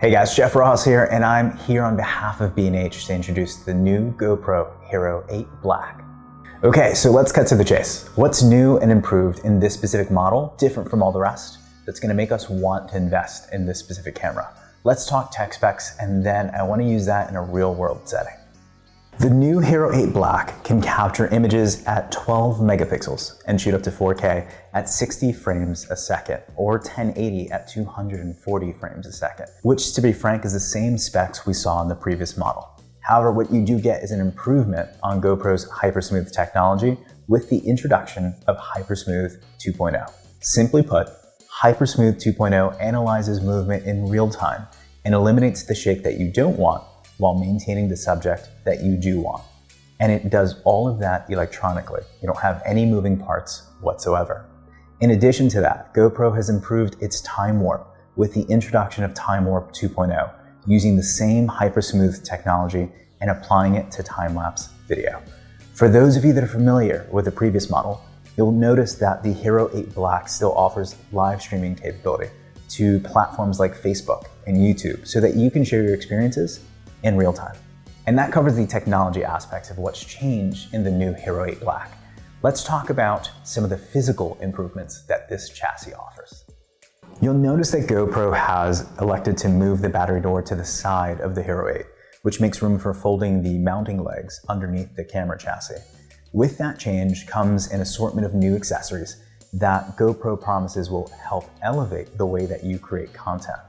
Hey guys, Jeff Ross here, and I'm here on behalf of B&H to introduce the new GoPro Hero 8 Black. Okay, so let's cut to the chase. What's new and improved in this specific model, different from all the rest, that's gonna make us want to invest in this specific camera? Let's talk tech specs, and then I wanna use that in a real world setting. The new Hero 8 Black can capture images at 12 megapixels and shoot up to 4K at 60 frames a second, or 1080 at 240 frames a second, which, to be frank, is the same specs we saw in the previous model. However, what you do get is an improvement on GoPro's HyperSmooth technology with the introduction of HyperSmooth 2.0. Simply put, HyperSmooth 2.0 analyzes movement in real time and eliminates the shake that you don't want while maintaining the subject that you do want. And it does all of that electronically. You don't have any moving parts whatsoever. In addition to that, GoPro has improved its TimeWarp with the introduction of TimeWarp 2.0, using the same HyperSmooth technology and applying it to time-lapse video. For those of you that are familiar with the previous model, you'll notice that the Hero 8 Black still offers live streaming capability to platforms like Facebook and YouTube so that you can share your experiences in real time. And that covers the technology aspects of what's changed in the new Hero 8 Black. Let's talk about some of the physical improvements that this chassis offers. You'll notice that GoPro has elected to move the battery door to the side of the Hero 8, which makes room for folding the mounting legs underneath the camera chassis. With that change comes an assortment of new accessories that GoPro promises will help elevate the way that you create content.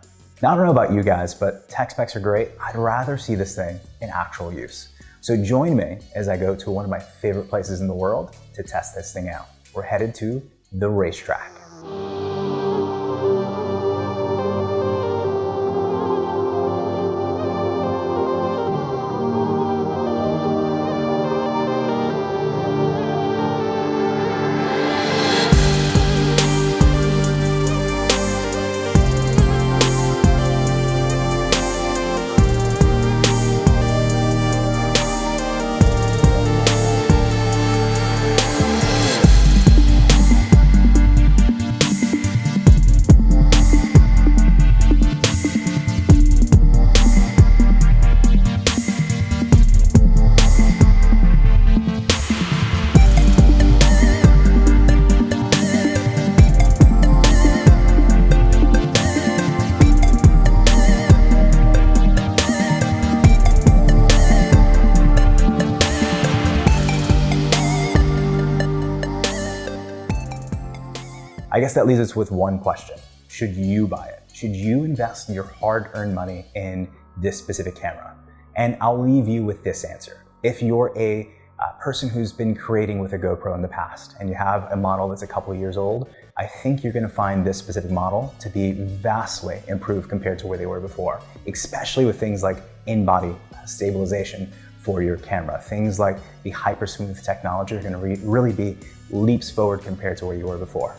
Now, I don't know about you guys, but tech specs are great. I'd rather see this thing in actual use. So join me as I go to one of my favorite places in the world to test this thing out. We're headed to the racetrack. I guess that leaves us with one question. Should you buy it? Should you invest your hard-earned money in this specific camera? And I'll leave you with this answer. If you're a person who's been creating with a GoPro in the past and you have a model that's a couple of years old, I think you're gonna find this specific model to be vastly improved compared to where they were before, especially with things like in-body stabilization for your camera. Things like the HyperSmooth technology are gonna really be leaps forward compared to where you were before.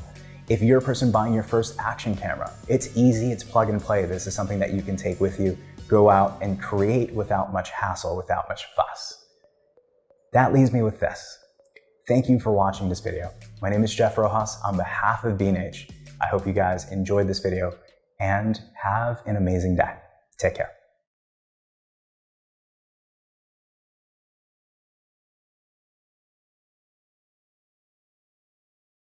If you're a person buying your first action camera, it's easy, it's plug and play. This is something that you can take with you, go out and create without much hassle, without much fuss. That leaves me with this. Thank you for watching this video. My name is Jeff Rojas on behalf of B&H. I hope you guys enjoyed this video and have an amazing day. Take care.